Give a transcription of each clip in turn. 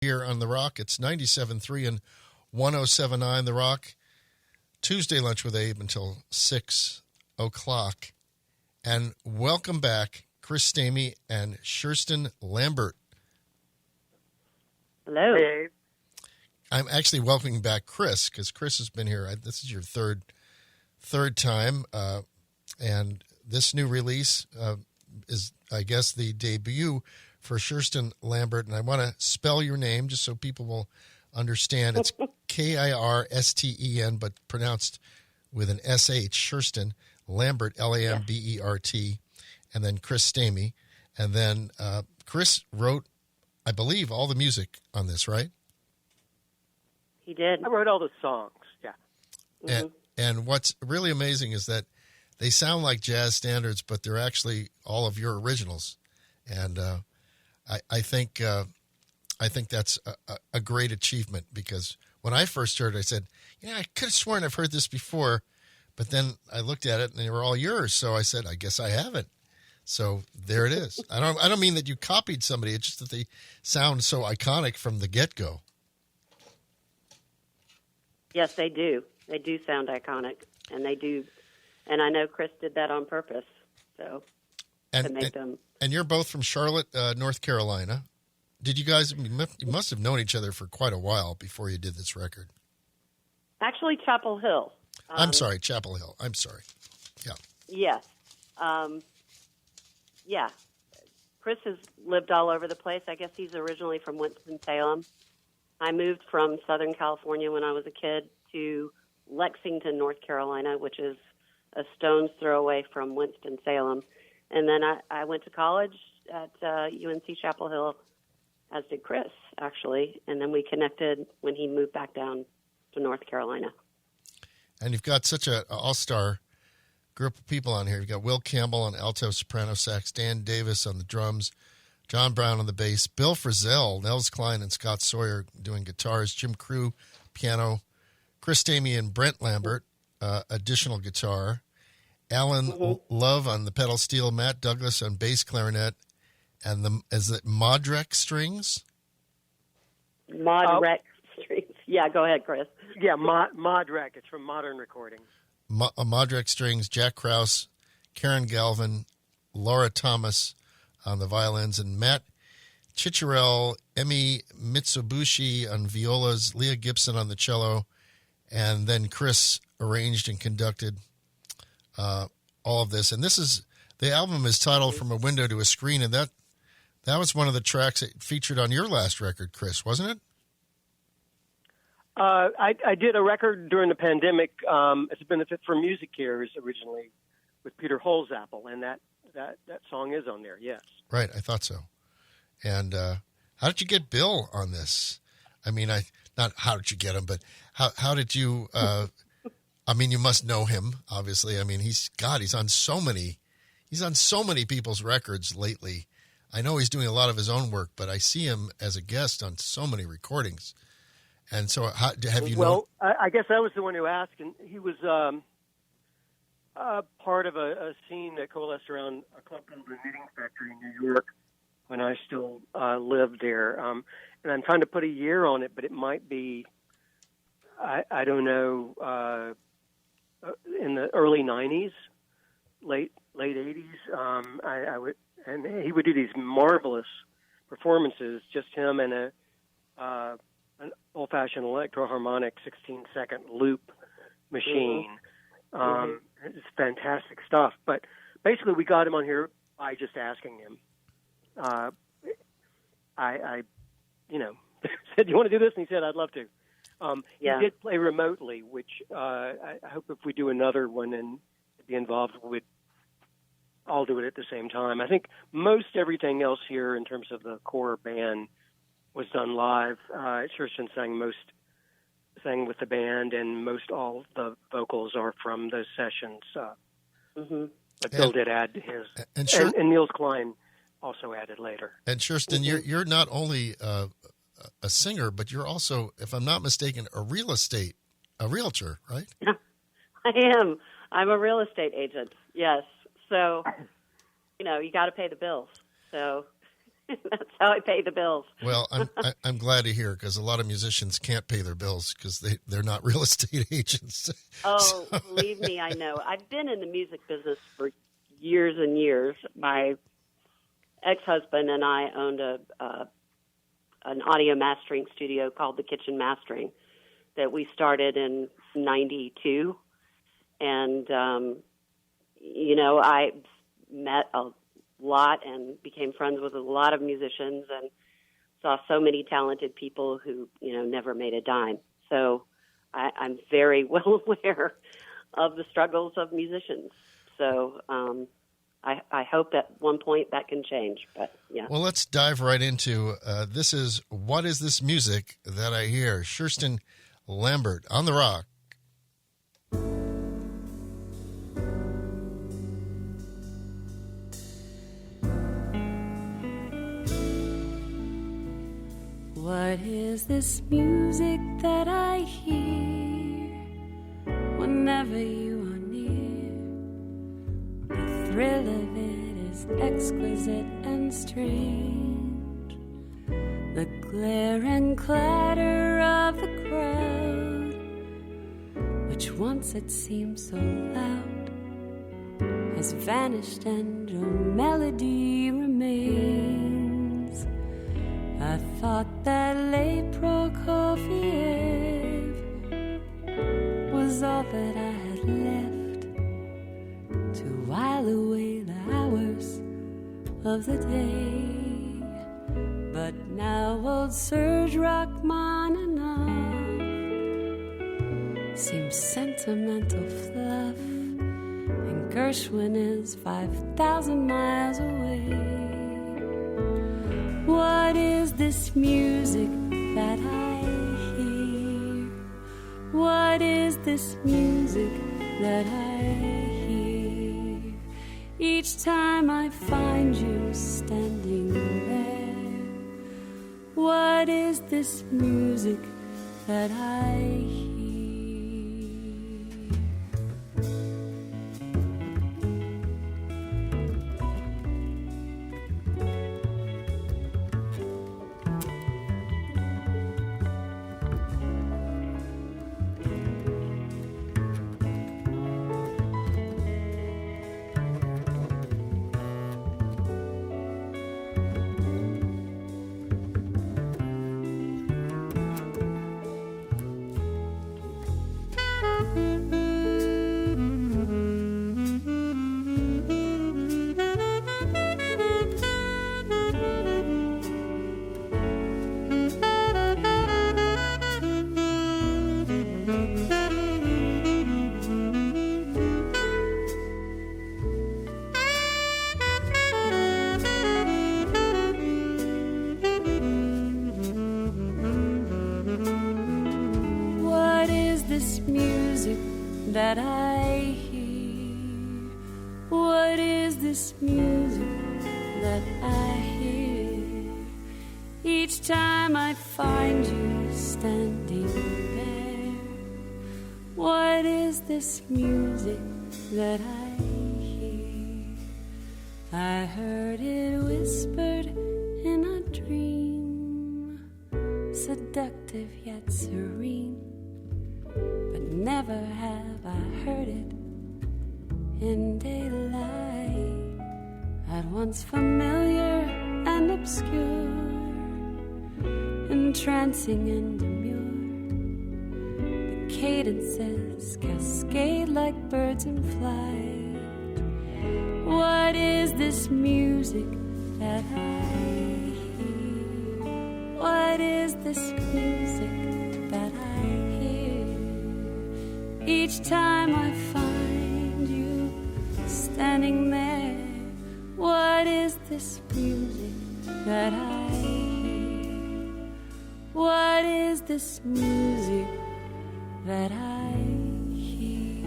Here on The Rock. It's 97.3 and 107.9 The Rock. Tuesday lunch with Abe until 6 o'clock. And welcome back, Chris Stamey and Kirsten Lambert. Hello. Hey, Abe. I'm actually welcoming back Chris because Chris has been here. This is your third time. And this new release is, I guess, the debut for Kirsten Lambert. And I want to spell your name just so people will understand. It's Kirsten, but pronounced with an SH, Kirsten Lambert, Lambert. And then Chris Stamey. And then Chris wrote, I believe, all the music on this, right? He did. I wrote all the songs, yeah. Mm-hmm. And what's really amazing is that they sound like jazz standards, but they're actually all of your originals. And I think that's a great achievement, because when I first heard it, I said, yeah, I could have sworn I've heard this before. But then I looked at it and they were all yours. So I said, I guess I haven't. So there it is. I don't mean that you copied somebody. It's just that they sound so iconic from the get-go. Yes, they do. They do sound iconic, and they do. And I know Chris did that on purpose, to make them. And you're both from Charlotte, North Carolina. Did you guys? You must have known each other for quite a while before you did this record. Actually, Chapel Hill. I'm sorry, Chapel Hill. I'm sorry. Yeah. Yes. Yeah. Chris has lived all over the place. I guess he's originally from Winston-Salem. I moved from Southern California when I was a kid to Lexington, North Carolina, which is a stone's throw away from Winston-Salem. And then I went to college at UNC Chapel Hill, as did Chris, actually. And then we connected when he moved back down to North Carolina. And you've got such an all-star group of people on here. You've got Will Campbell on alto, soprano sax, Dan Davis on the drums, John Brown on the bass, Bill Frisell, Nels Klein, and Scott Sawyer doing guitars, Jim Crew, piano, Chris Stamey and Brent Lambert, additional guitar, Alan Love on the pedal steel, Matt Douglas on bass clarinet, and is it Modrek strings? Modrek strings. Yeah, go ahead, Chris. Yeah, Modrek. It's from Modern Recording. Modrek strings, Jack Krause, Karen Galvin, Laura Thomas on the violins, and Matt Chicharel, Emi Mitsubishi on violas, Leah Gibson on the cello, and then Chris arranged and conducted all of this. And the album is titled From a Window to a Screen, and that was one of the tracks that featured on your last record, Chris, wasn't it? I did a record during the pandemic as a benefit for Music Cares originally with Peter Holzapfel, and that song is on there, yes. Right, I thought so. And how did you get Bill on this? I mean, not how did you get him, but how did you? I mean, you must know him, obviously. I mean, he's on so many people's records lately. I know he's doing a lot of his own work, but I see him as a guest on so many recordings. And so, have you? Well, I guess I was the one who asked, and he was part of a scene that coalesced around a club called the Knitting Factory in New York when I still lived there. And I'm trying to put a year on it, but it might be, I don't know, in the early 90s, late 80s. I would, and he would do these marvelous performances, just him and an old-fashioned electro-harmonic 16-second loop machine. It's fantastic stuff. But basically, we got him on here by just asking him. I said, "Do you want to do this?" And he said, "I'd love to." He did play remotely, which I hope if we do another one and be involved, we'd all do it at the same time. I think most everything else here in terms of the core band was done live. Kirsten sang with the band, and most all the vocals are from those sessions. But Bill did add his, and Niels Klein also added later. And Kirsten, you're not only a singer, but you're also, if I'm not mistaken, a realtor, right? I am. I'm a real estate agent. Yes. So, you got to pay the bills. So That's how I pay the bills. Well, I'm glad to hear, because a lot of musicians can't pay their bills because they're not real estate agents. Oh, believe me, I know. I've been in the music business for years and years. My ex-husband and I owned an audio mastering studio called The Kitchen Mastering that we started in 92. And, I met a lot and became friends with a lot of musicians and saw so many talented people who, never made a dime. So I'm very well aware of the struggles of musicians. So I hope at one point that can change. But yeah. Well, let's dive right into this is What Is This Music That I Hear? Kirsten Lambert on the rock. What is this music that I hear whenever you are near? The thrill of it is exquisite and strange. The glare and clatter of the crowd, which once it seemed so loud, has vanished and your melody remains. I thought that Le Prokofiev was all that I had left to while away the hours of the day. But now old Serge Rachmaninoff seems sentimental fluff, and Gershwin is 5,000 miles away. What is this music that I hear? What is this music that I hear? Each time I find you standing there. What is this music that I hear? That I hear? What is this music that I hear? Each time I find you standing there. What is this music that I hear? I heard it whispered in a dream, seductive yet serene. But never have I heard it in daylight. At once familiar and obscure, entrancing and demure. The cadences cascade like birds in flight. What is this music that I hear? What is this music that I hear? Each time I find you standing there. What is this music that I hear? What is this music that I hear?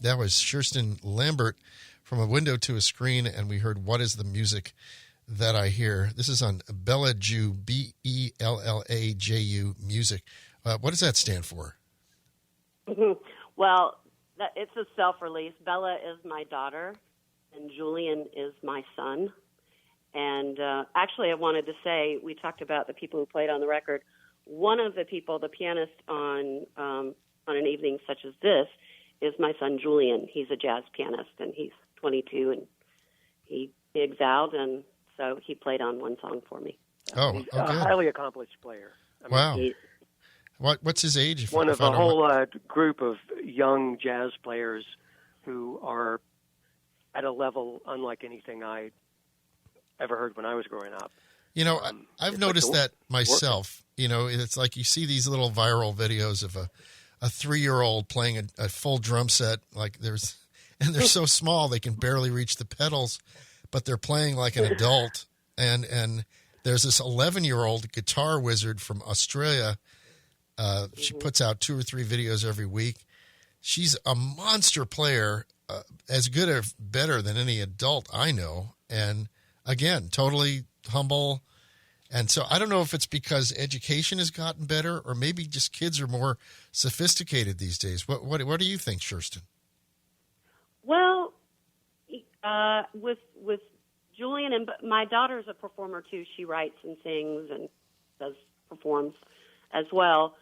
That was Kirsten Lambert from A Window to a Screen, and we heard What Is the Music That I Hear. This is on Bellaju, Bellaju music. What does that stand for? Well, it's a self-release. Bella is my daughter, and Julian is my son. And actually, I wanted to say, we talked about the people who played on the record. One of the people, the pianist on an evening such as this, is my son Julian. He's a jazz pianist, and he's 22, and he gigs out, and so he played on one song for me. He's a highly accomplished player. Wow. What's his age? One of a whole group of young jazz players who are at a level unlike anything I ever heard when I was growing up. You know, I've noticed that myself. You know, it's like you see these little viral videos of a 3-year-old playing a full drum set. Like and they're so small they can barely reach the pedals, but they're playing like an adult. And there's this 11-year-old guitar wizard from Australia. She puts out 2 or 3 videos every week. She's a monster player, as good or better than any adult I know. And again, totally humble. And so I don't know if it's because education has gotten better or maybe just kids are more sophisticated these days. What do you think, Kirsten? Well, with Julian, and my daughter's a performer too. She writes and sings and performs as well.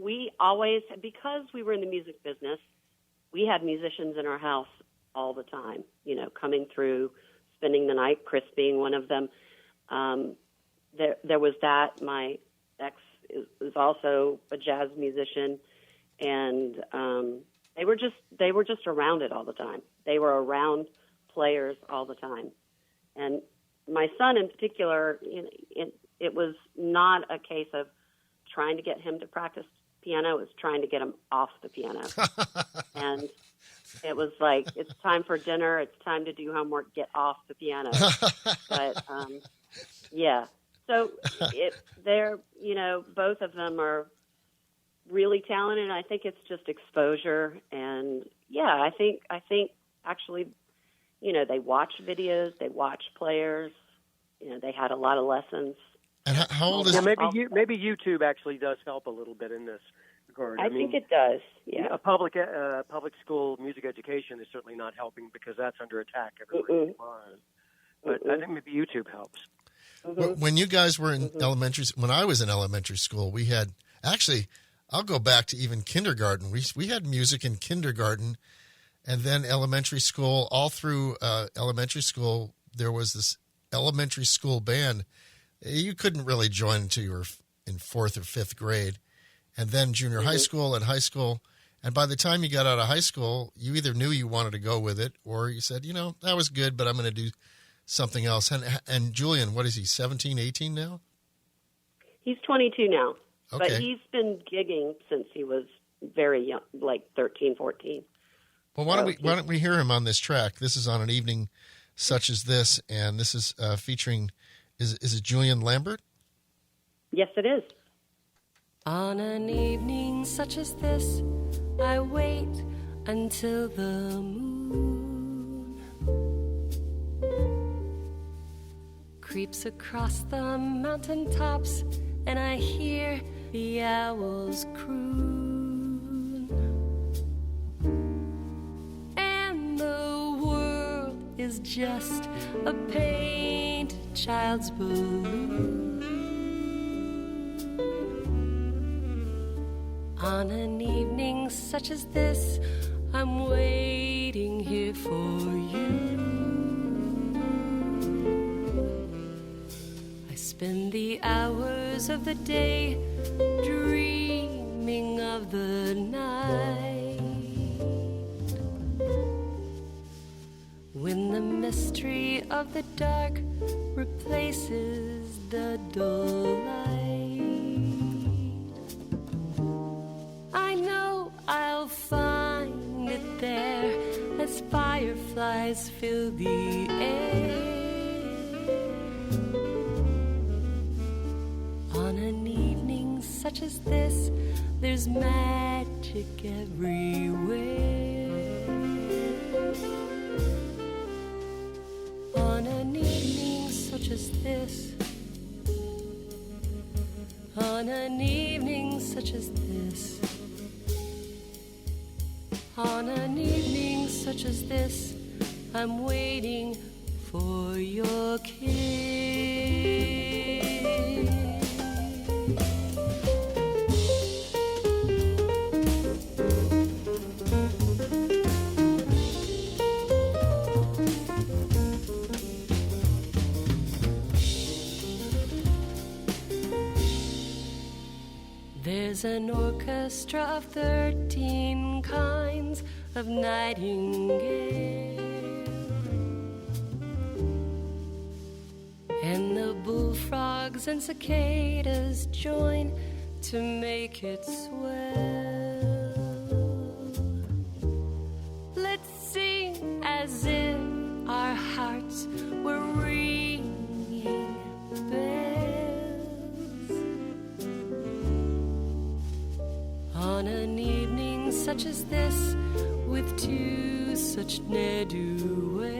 We always, because we were in the music business, we had musicians in our house all the time, you know, coming through, spending the night, Chris being one of them. There was that. My ex is also a jazz musician, and they were just around it all the time. They were around players all the time. And my son in particular, it was not a case of trying to get him to practice piano. It was trying to get him off the piano. And it was like, it's time for dinner. It's time to do homework. Get off the piano. But, yeah. So they're, both of them are really talented. I think it's just exposure. And yeah, I think actually, they watch videos, they watch players, they had a lot of lessons. And how old is? Yeah, maybe YouTube actually does help a little bit in this regard. I think it does. Yeah, a public school music education is certainly not helping because that's under attack everywhere. But I think maybe YouTube helps. When you guys were in when I was in elementary school, we had I'll go back to even kindergarten. We had music in kindergarten, and then elementary school. All through elementary school, there was this elementary school band. You couldn't really join until you were in 4th or 5th grade, and then junior high school and high school. And by the time you got out of high school, you either knew you wanted to go with it, or you said, that was good, but I'm going to do something else. And Julian, what is he, 17, 18 now? He's 22 now, okay. But he's been gigging since he was very young, like 13, 14. Well, why don't we hear him on this track? This is on an evening such as this, and this is featuring. Is it Julian Lambert? Yes, it is. On an evening such as this, I wait until the moon creeps across the mountain tops, and I hear the owls croon. And the world is just a painted child's balloon. On an evening such as this, I'm waiting here for you. I spend the hours of the day dreaming of the night, when the mystery of the dark replaces the dull light. I know I'll find it there as fireflies fill the air. On an evening such as this, there's magic everywhere. On an evening such as this, on an evening such as this, on an evening such as this, I'm waiting for your kiss. There's an orchestra of 13 kinds of nightingale, and the bullfrogs and cicadas join to make it swell. Let's sing as if our hearts were ringing bells on an evening such as this, with two such ne'er-do-wells.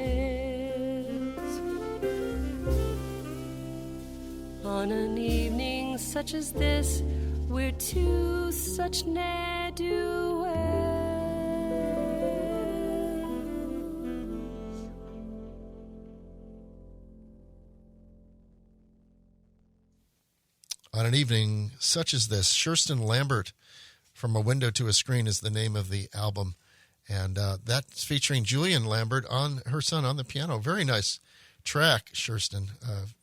On an evening such as this, we're two such ne'er-do-wells. On an evening such as this, Kirsten Lambert, From a Window to a Screen is the name of the album. And that's featuring Julian Lambert on her son on the piano. Very nice track, Kirsten.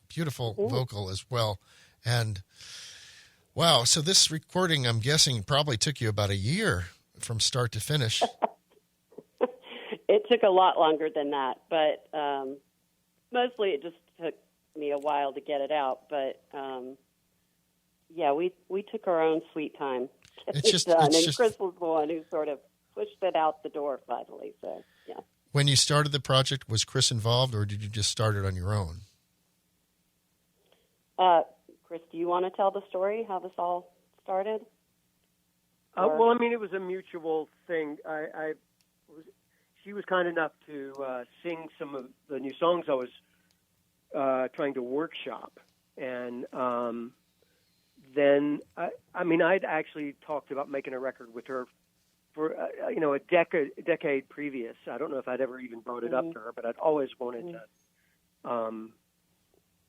Beautiful vocal as well. And wow, so this recording, I'm guessing, probably took you about a year from start to finish. It took a lot longer than that, but mostly it just took me a while to get it out. But yeah, we took our own sweet time. It's just done. it's And just Chris was the one who sort of pushed it out the door finally. So yeah. when you started the project, was Chris involved, or did you just start it on your own? Chris, do you want to tell the story, how this all started? Well, I mean, it was a mutual thing. She was kind enough to sing some of the new songs I was trying to workshop. And then, I'd actually talked about making a record with her for, a decade previous. I don't know if I'd ever even brought it up to her, but I'd always wanted to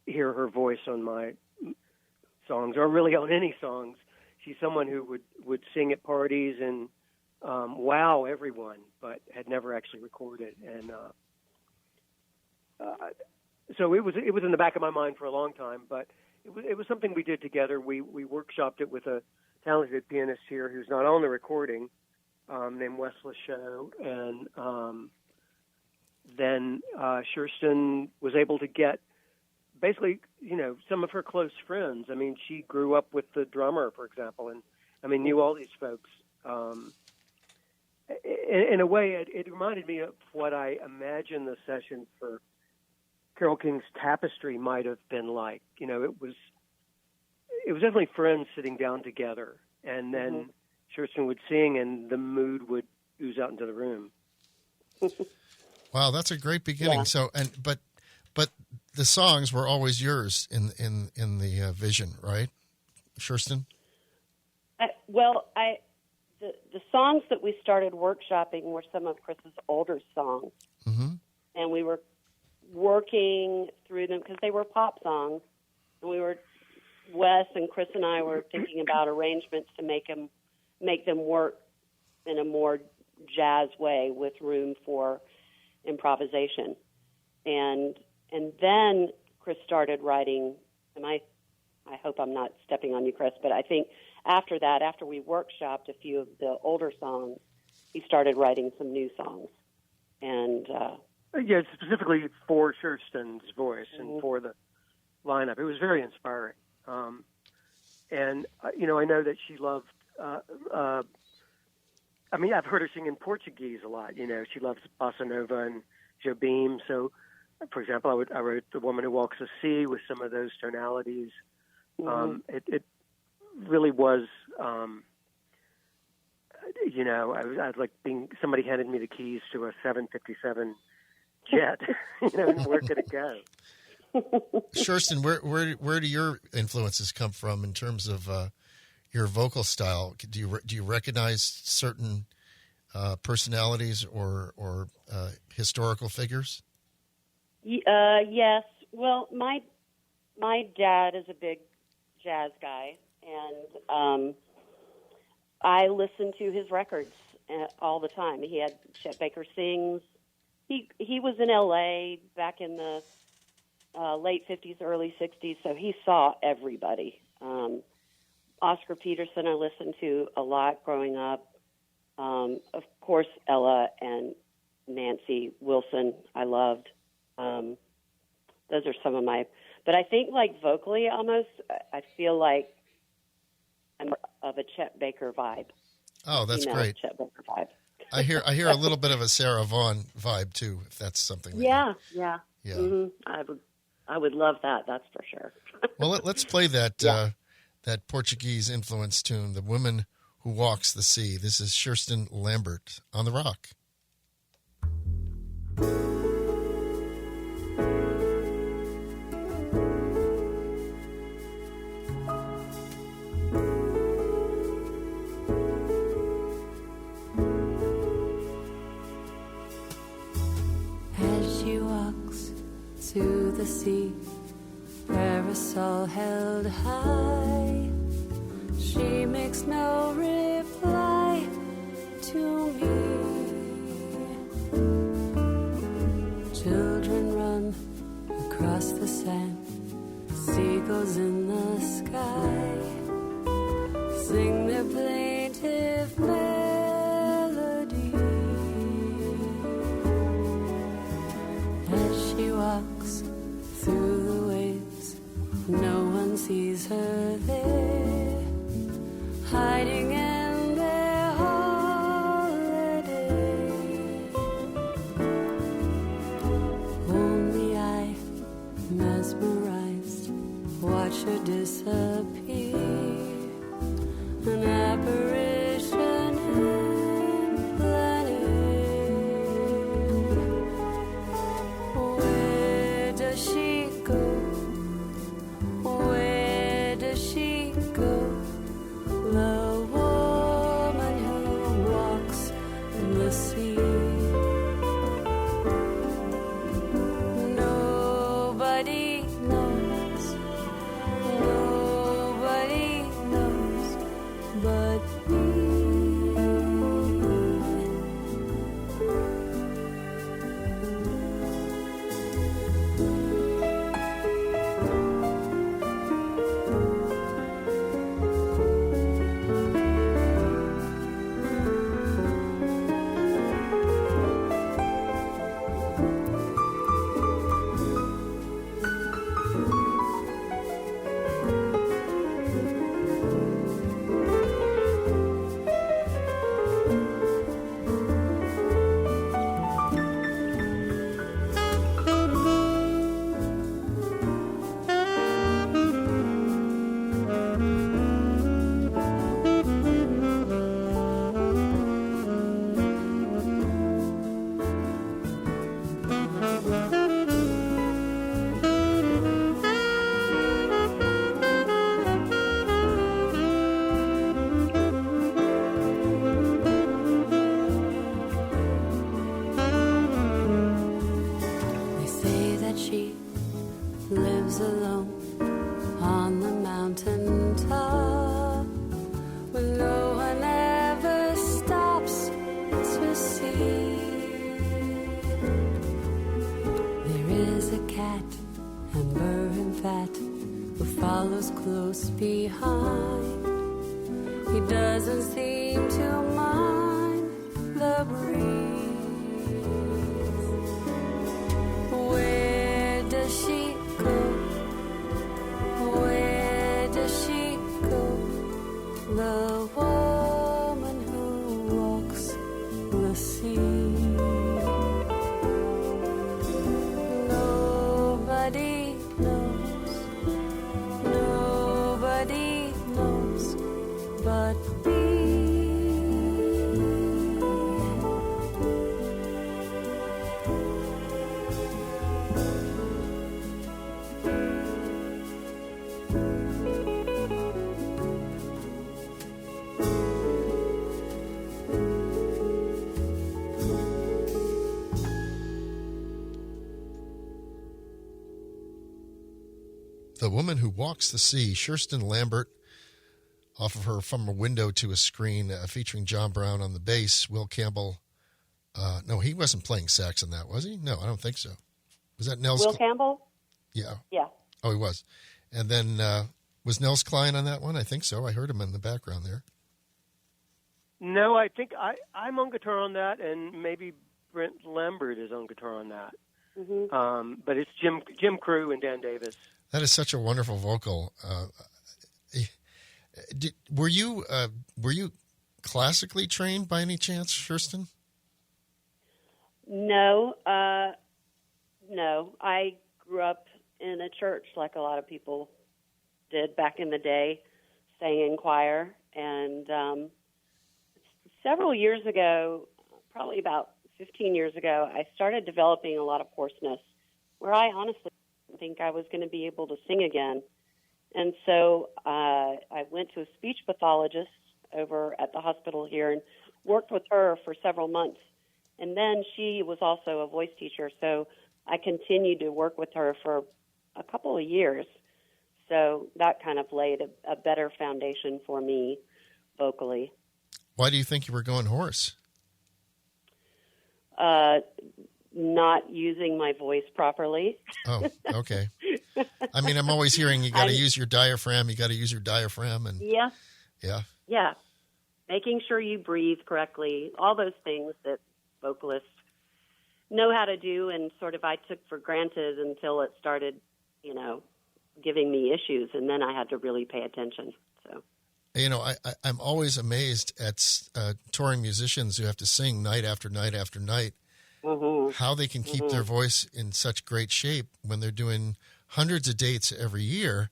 hear her voice on my songs, or really on any songs. She's someone who would sing at parties and wow everyone, but had never actually recorded. And so it was in the back of my mind for a long time. But it was something we did together. We workshopped it with a talented pianist here who's not on the recording, named Wes Lachaux, and then Kirsten was able to get basically, some of her close friends. I mean, she grew up with the drummer, for example, and knew all these folks. In a way, it reminded me of what I imagine the session for Carole King's Tapestry might have been like. It was definitely friends sitting down together, and then Kirsten would sing, and the mood would ooze out into the room. Wow, that's a great beginning. Yeah. So, but the songs were always yours in the vision, right, Kirsten? The songs that we started workshopping were some of Chris's older songs, and we were working through them because they were pop songs, and Wes and Chris and I were thinking about arrangements to make them work in a more jazz way with room for improvisation, and then Chris started writing, and I hope I'm not stepping on you, Chris, but I think after that, after we workshopped a few of the older songs, he started writing some new songs. And specifically for Kirsten's voice and for the lineup. It was very inspiring. And I know that she loved, I've heard her sing in Portuguese a lot. She loves bossa nova and Jobim. So, for example, I wrote The Woman Who Walks the Sea with some of those tonalities. It really was, I was like somebody handed me the keys to a 757 jet, and where could it go? Kirsten, where do your influences come from in terms of your vocal style? Do you recognize certain personalities or historical figures? Yes. Well, my dad is a big jazz guy, and I listened to his records all the time. He had Chet Baker Sings. He was in L.A. back in the late 50s, early 60s, so he saw everybody. Oscar Peterson I listened to a lot growing up. Of course, Ella and Nancy Wilson I loved. Those are some of my... But I think, like, vocally almost, I feel like I'm more of a Chet Baker vibe. Oh, that's great. Chet Baker vibe. I hear a little bit of a Sarah Vaughan vibe, too, if that's something. Yeah. Mm-hmm. I would love that, that's for sure. Well, let's play that that Portuguese influence tune, The Woman Who Walks the Sea. This is Kirsten Lambert on the Rock. As she walks to the sea, parasol held high, she makes no reply to me. Children run across the sand, seagulls in the sky sing their plaintive melody. As she walks through the waves, no one sees her there, hiding in their holiday. Only I, mesmerized, watch her disappear, an apparition in plein air. Where does she go? Where does she go? The woman who walks in the sea. Nobody knows. Nobody knows but me. They say that she lives alone on the mountain top, where no one ever stops to see. There is a cat, amber and fat, who follows close behind. He doesn't seem to mind the breeze. Where does she go? Where does she go? The woman who walks the sea. Nobody knows. Nobody knows but me. The Woman Who Walks the Sea, Kirsten Lambert, off of her From a Window to a Screen, featuring John Brown on the bass, Will Campbell. No, he wasn't playing sax in that, was he? No, I don't think so. Was that Nels? Will Campbell? Yeah. Yeah. Oh, he was. And then was Nels Klein on that one? I think so. I heard him in the background there. No, I think I'm on guitar on that, and maybe Brent Lambert is on guitar on that. Mm-hmm. But it's Jim Crew and Dan Davis. That is such a wonderful vocal. Were you classically trained by any chance, Kirsten? No, no. I grew up in a church like a lot of people did back in the day, sang in choir. And several years ago, probably about 15 years ago, I started developing a lot of hoarseness where I honestly didn't think I was going to be able to sing again. And so I went to a speech pathologist over at the hospital here and worked with her for several months. And then she was also a voice teacher, so I continued to work with her for a couple of years. So that kind of laid a better foundation for me vocally. Why do you think you were going hoarse? Not using my voice properly. Oh, okay. I mean, I'm always hearing you got to use your diaphragm. You got to use your diaphragm, and yeah. Making sure you breathe correctly. All those things that vocalists know how to do, and sort of I took for granted until it started, giving me issues, and then I had to really pay attention. So, I'm always amazed at touring musicians who have to sing night after night after night. Mm-hmm. How they can keep their voice in such great shape when they're doing hundreds of dates every year,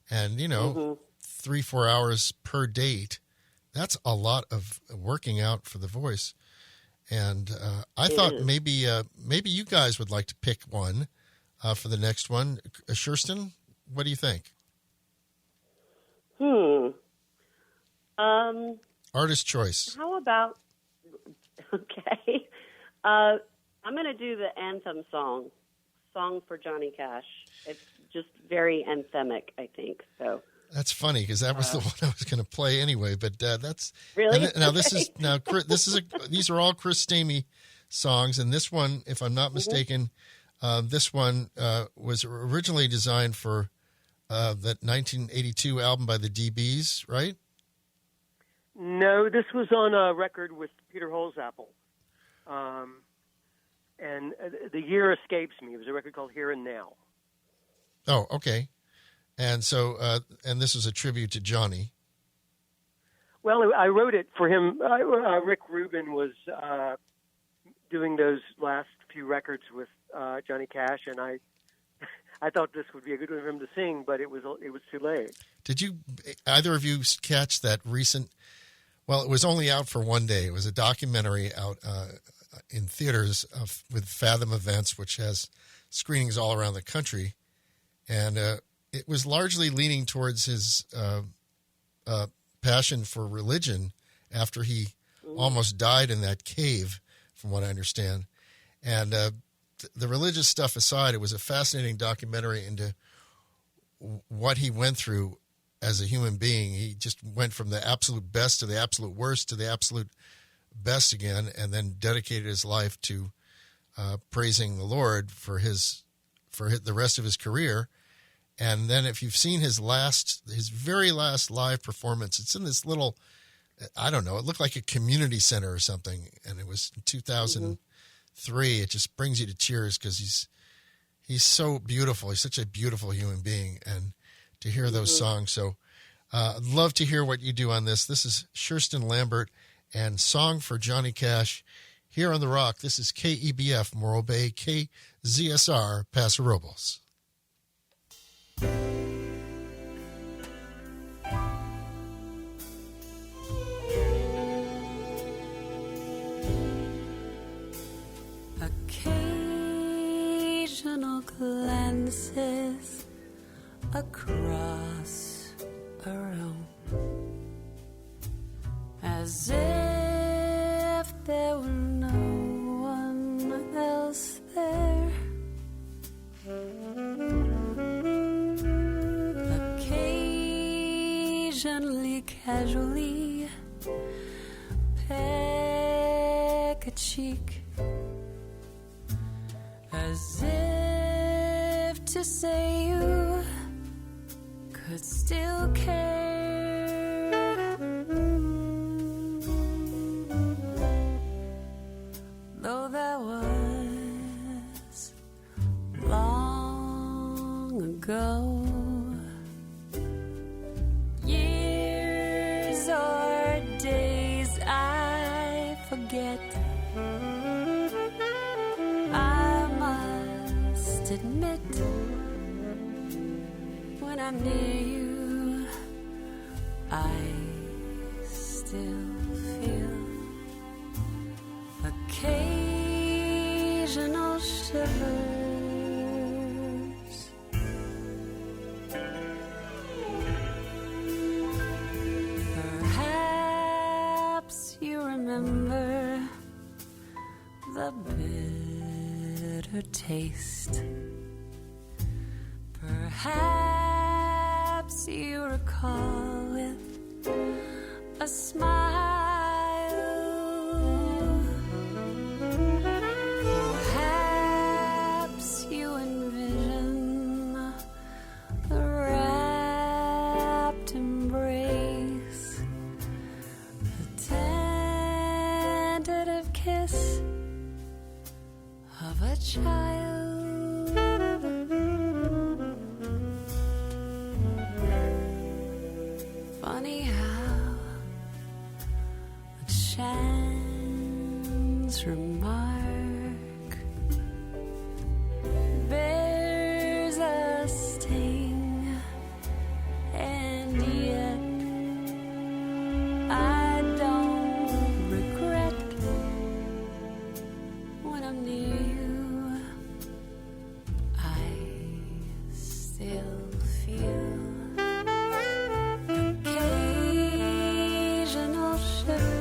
and 3-4 hours per date. That's a lot of working out for the voice. And I thought maybe you guys would like to pick one for the next one. Kirsten, what do you think? Artist choice. How about? Okay, I'm going to do the anthem song for Johnny Cash. It's just very anthemic, I think. So. That's funny because that was the one I was going to play anyway. But that's really these are all Chris Stamey songs, and this one, if I'm not mistaken, this one was originally designed for that 1982 album by the DBs, right? No, this was on a record with Peter Holzapfel, and the year escapes me. It was a record called Here and Now. Oh, okay. And so, and this was a tribute to Johnny. Well, I wrote it for him. Rick Rubin was doing those last few records with Johnny Cash, and I thought this would be a good one for him to sing, but it was too late. Did you either of you catch that recent? Well, it was only out for one day. It was a documentary out in theaters with Fathom Events, which has screenings all around the country, and it was largely leaning towards his passion for religion after he almost died in that cave, from what I understand. And the religious stuff aside, it was a fascinating documentary into what he went through as a human being. He just went from the absolute best to the absolute worst to the absolute best again, and then dedicated his life to praising the Lord for the rest of his career. And then if you've seen his very last live performance, it's in this little, I don't know, it looked like a community center or something. And it was in 2003. It just brings you to tears because he's so beautiful. He's such a beautiful human being. And to hear those songs. So I'd love to hear what you do on this. This is Kirsten Lambert and Song for Johnny Cash here on The Rock. This is KEBF, Morro Bay, KZSR, Paso Robles. Occasional glances across a room, as if there were no one else there. occasionally, casually peck a cheek, as if to say you could still care. Though that was long ago, years or days I forget, I must admit, when I'm near you, I still feel occasional shivers. Perhaps you remember the bitter taste. Perhaps you recall with a smile. Perhaps you envision the rapt embrace, the tentative kiss of a child. Funny how a chance remark bears a sting, and yet I don't regret when I'm near you. I still feel occasional shivers.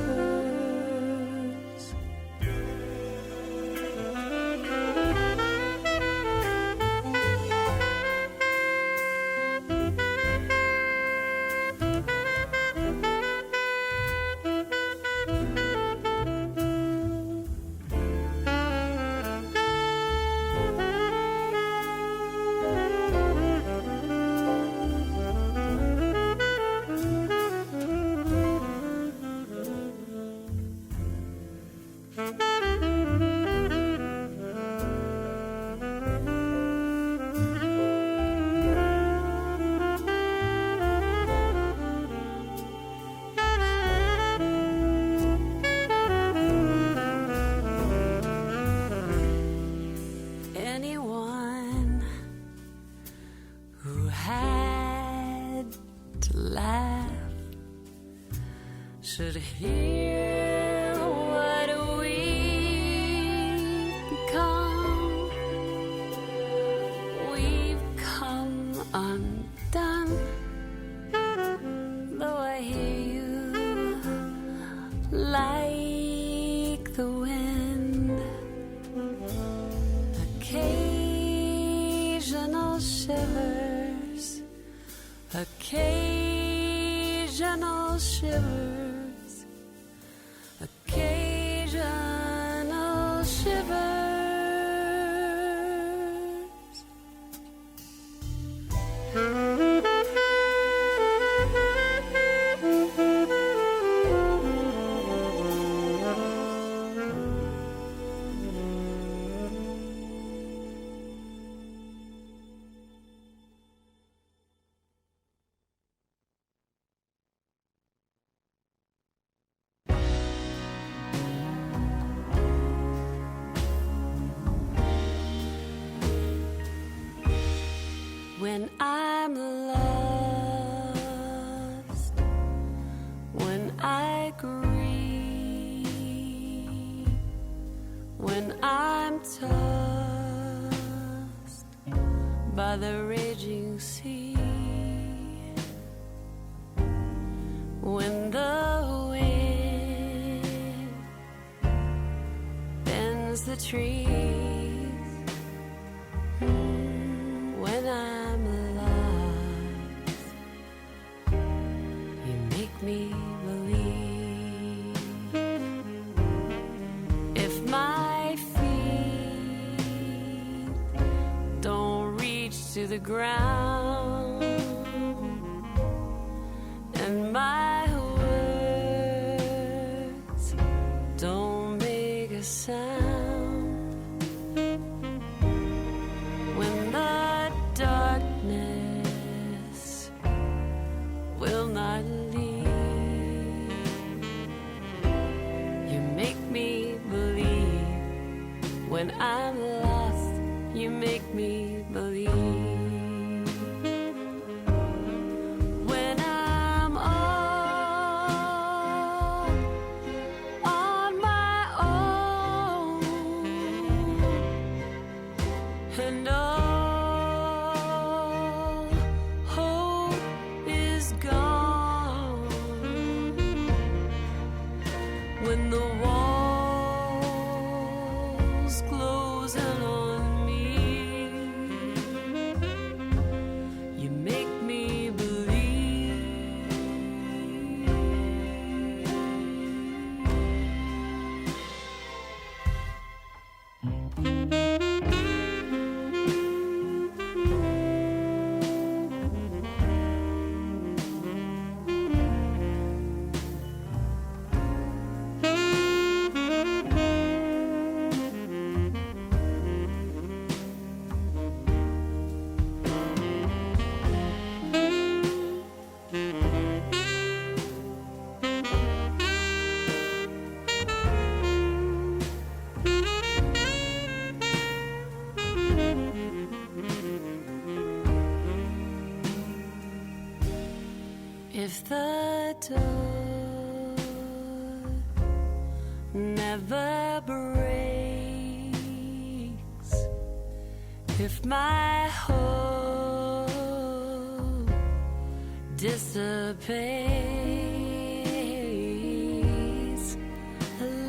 Anyone who had to laugh should hear what we've become. We've come undone, though I hear you like the wind. Occasional shivers, occasional shivers, occasional shivers. When I'm lost, when I grieve, when I'm tossed by the raging sea, when the wind bends the trees, when I'm alive, to the ground, and my words don't make a sound. When the darkness will not leave, you make me believe. When I'm lost, you make me believe. When I'm all on my own, and all hope is gone, when the walls close in on me, you make me believe. If the door never breaks, if my hope dissipates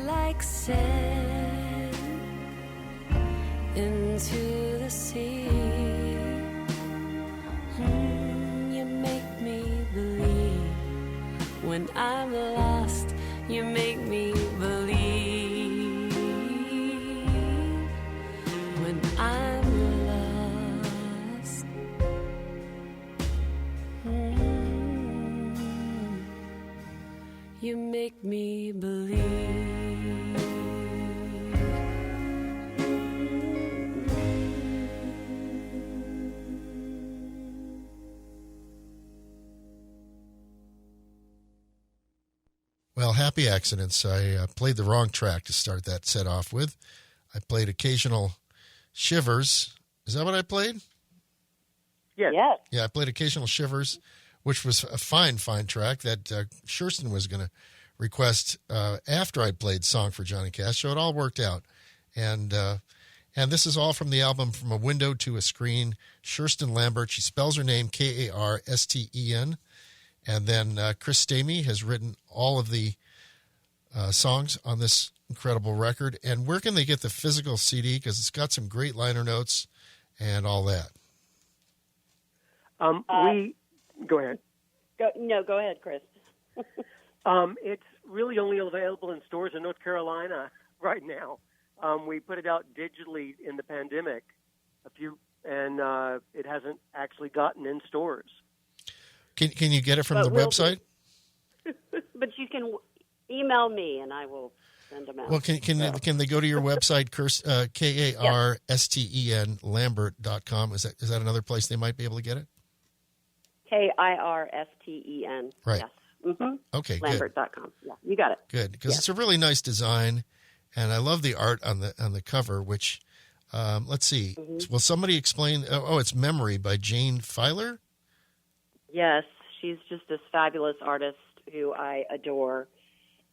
like sand into the sea, you make me believe. When I'm lost, you make me believe. When I'm lost, you make me believe. Well, happy accidents. I played the wrong track to start that set off with. I played Occasional Shivers. Is that what I played? Yes. Yes. Yeah, I played Occasional Shivers, which was a fine track that Kirsten was going to request after I played Song for Johnny Cash. So it all worked out. And this is all from the album From a Window to a Screen. Kirsten Lambert. She spells her name Karsten. And then Chris Stamey has written all of the songs on this incredible record. And where can they get the physical CD? Because it's got some great liner notes and all that. We go ahead. Go ahead, Chris. It's really only available in stores in North Carolina right now. We put it out digitally in the pandemic, and it hasn't actually gotten in stores. Can you get it from the website? But you can email me, and I will send them out. Well, can they go to your website, Karsten Lambert.com? Is that another place they might be able to get it? Kirsten. Right. Yes. Mm-hmm. Okay, Lambert.com. Yeah, you got it. Good, because it's a really nice design, and I love the art on the cover. Which, let's see, will somebody explain? Oh, it's Memory by Jane Filer. Yes, she's just this fabulous artist who I adore.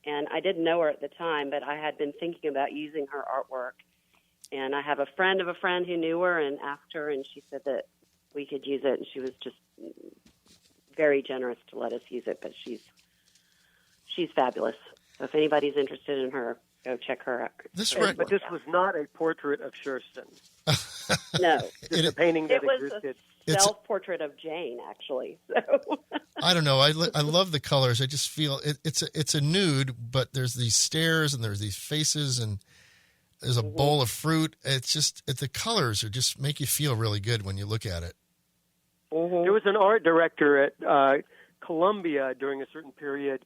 And I didn't know her at the time, but I had been thinking about using her artwork. And I have a friend of a friend who knew her and asked her, and she said that we could use it. And she was just very generous to let us use it. But she's fabulous. So if anybody's interested in her, go check her out. But this was not a portrait of Kirsten. No. It's a painting that it was existed. A self-portrait of Jane, actually. So. I don't know. I love the colors. I just feel it's a nude, but there's these stairs and there's these faces and there's a bowl of fruit. It's just the colors are just make you feel really good when you look at it. There was an art director at Columbia during a certain period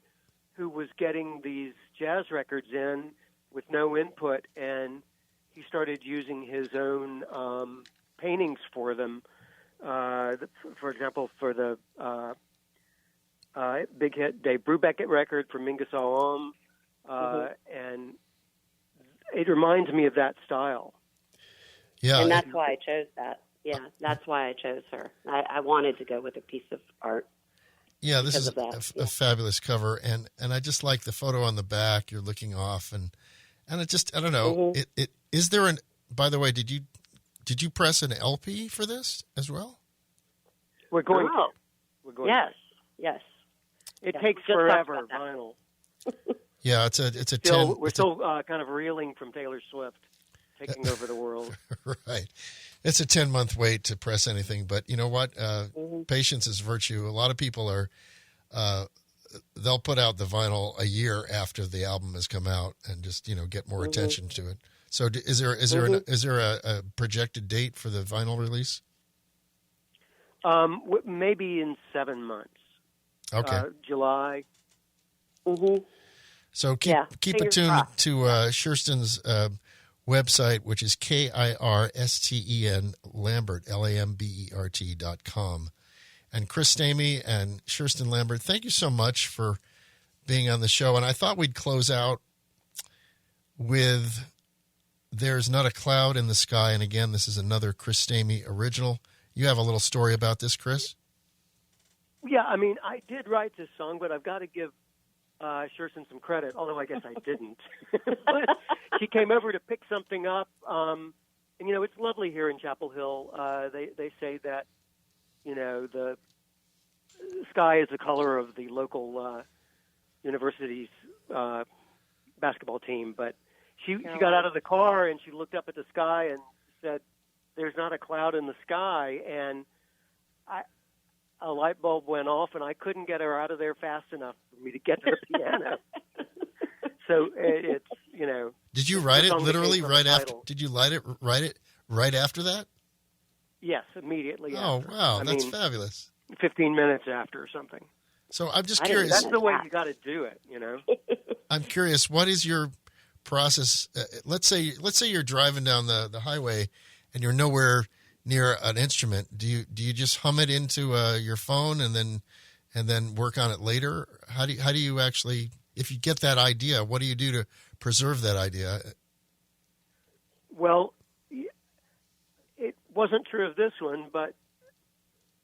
who was getting these jazz records in with no input, and he started using his own paintings for them. For example, for the big hit Dave Brubeck record for Mingus Alam, and it reminds me of that style. Yeah, and that's why I chose that. Yeah, that's why I chose her. I wanted to go with a piece of art. Yeah, this is a fabulous cover, and I just like the photo on the back. You're looking off, and it just, I don't know. It is there an? By the way, did you press an LP for this as well? We're going. Oh. We're going. Yes. It takes forever. Vinyl. Yeah, it's a Still, 10. We're still kind of reeling from Taylor Swift taking over the world. Right. It's a 10-month wait to press anything, but you know what? Patience is virtue. A lot of people are, they'll put out the vinyl a year after the album has come out and just, get more attention to it. So is there a projected date for the vinyl release? Maybe in 7 months. Okay. July. So keep attuned to Kirsten's website, which is Kirsten Lambert, LAMBERT.com. And Chris Stamey and Kirsten Lambert, thank you so much for being on the show. And I thought we'd close out with There's Not a Cloud in the Sky. And again, this is another Chris Stamey original. You have a little story about this, Chris? Yeah, I mean, I did write this song, but I've got to give Kirsten some credit, although I guess I didn't. But she came over to pick something up, and it's lovely here in Chapel Hill. They say that the sky is the color of the local university's basketball team. But she got out of the car and she looked up at the sky and said, "There's not a cloud in the sky," and a light bulb went off, and I couldn't get her out of there fast enough for me to get to the piano. So it's, Did you write it literally right after? Did you write it right after that? Yes, immediately after. Oh, wow. That's fabulous. 15 minutes after or something. So I'm just curious. That's the way you got to do it, I'm curious, what is your process? Let's say you're driving down the highway and you're nowhere near an instrument. Do you just hum it into your phone and then work on it later? How do you actually, if you get that idea, what do you do to preserve that idea? Well, it wasn't true of this one, but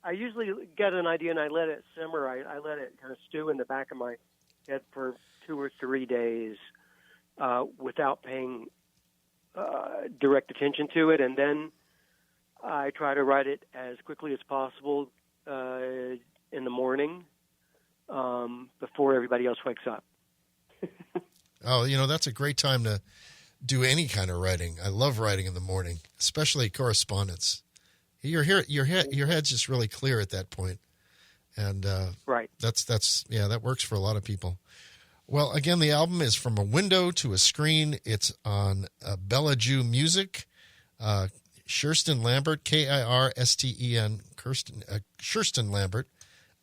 I usually get an idea and I let it simmer. I let it kind of stew in the back of my head for 2 or 3 days without paying direct attention to it, and then I try to write it as quickly as possible in the morning before everybody else wakes up. Oh, that's a great time to do any kind of writing. I love writing in the morning, especially correspondence. Your head's just really clear at that point. And right. That works for a lot of people. Well, again, the album is From a Window to a Screen. It's on Bella Jew Music. Kirsten Lambert, Kirsten, Kirsten Lambert.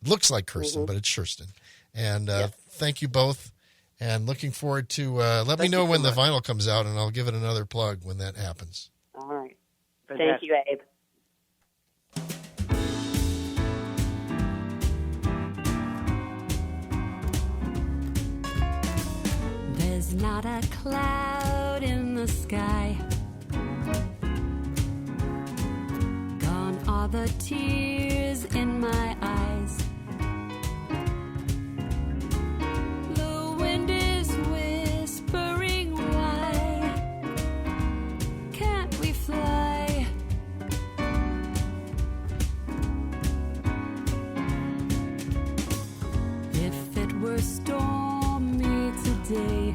It looks like Kirsten, but it's Kirsten. And thank you both. And looking forward to, let me know when the vinyl comes out, and I'll give it another plug when that happens. All right. Fantastic. Thank you, Abe. There's not a cloud in the sky. Gone are the tears in my eyes. The wind is whispering, why can't we fly? If it were stormy today,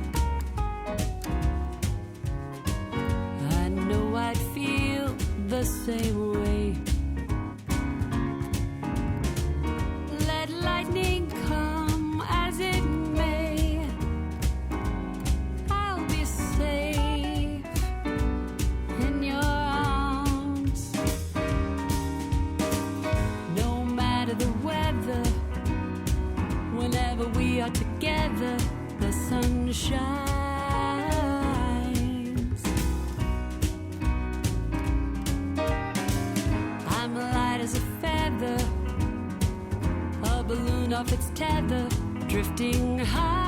I know I'd feel the same way. Let lightning come as it may, I'll be safe in your arms. No are together, the sun shines. I'm light as a feather, a balloon off its tether, drifting high.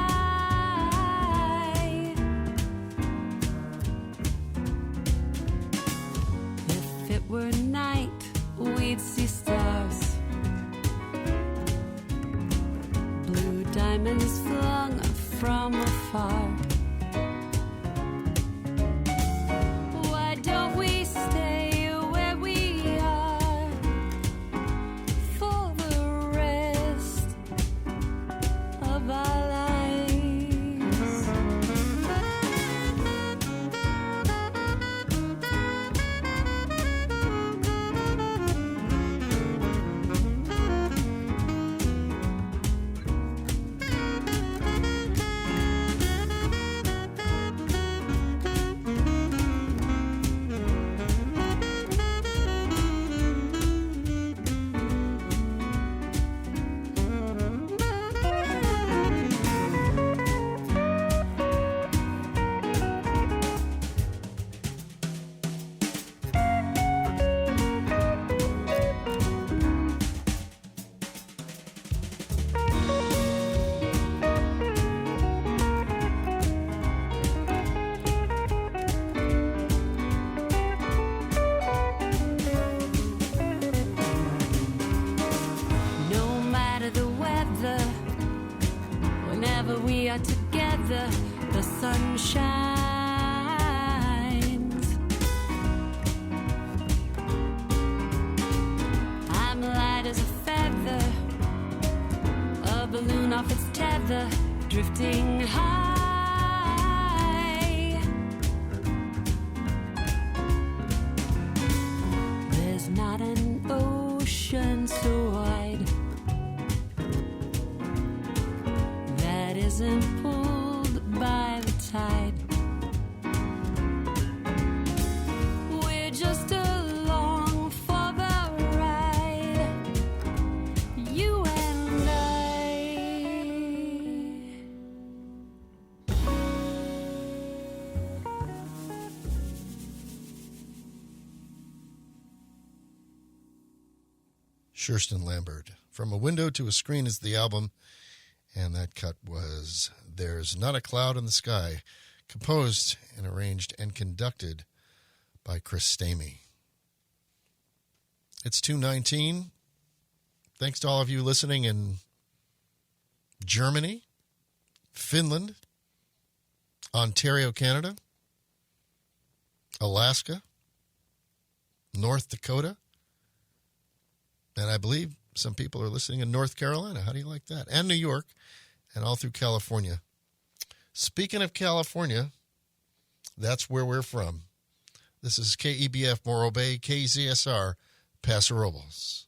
If it were night, we'd see stars, blue diamonds flung from afar. Why don't we stay where we are for the rest of our lives? No matter the weather, whenever we are together, the sun shines. I'm light as a feather, a balloon off its tether, drifting high. There's not an ocean so wide that isn't pulled by the tide. We're just along for the ride, you and I. Kirsten Lambert. From a Window to a Screen is the album, and that cut was There's Not a Cloud in the Sky, composed and arranged and conducted by Chris Stamey. It's 2:19. Thanks to all of you listening in Germany, Finland, Ontario, Canada, Alaska, North Dakota, and I believe some people are listening in North Carolina. How do you like that? And New York, and all through California. Speaking of California, that's where we're from. This is KEBF Morro Bay, KZSR, Paso Robles.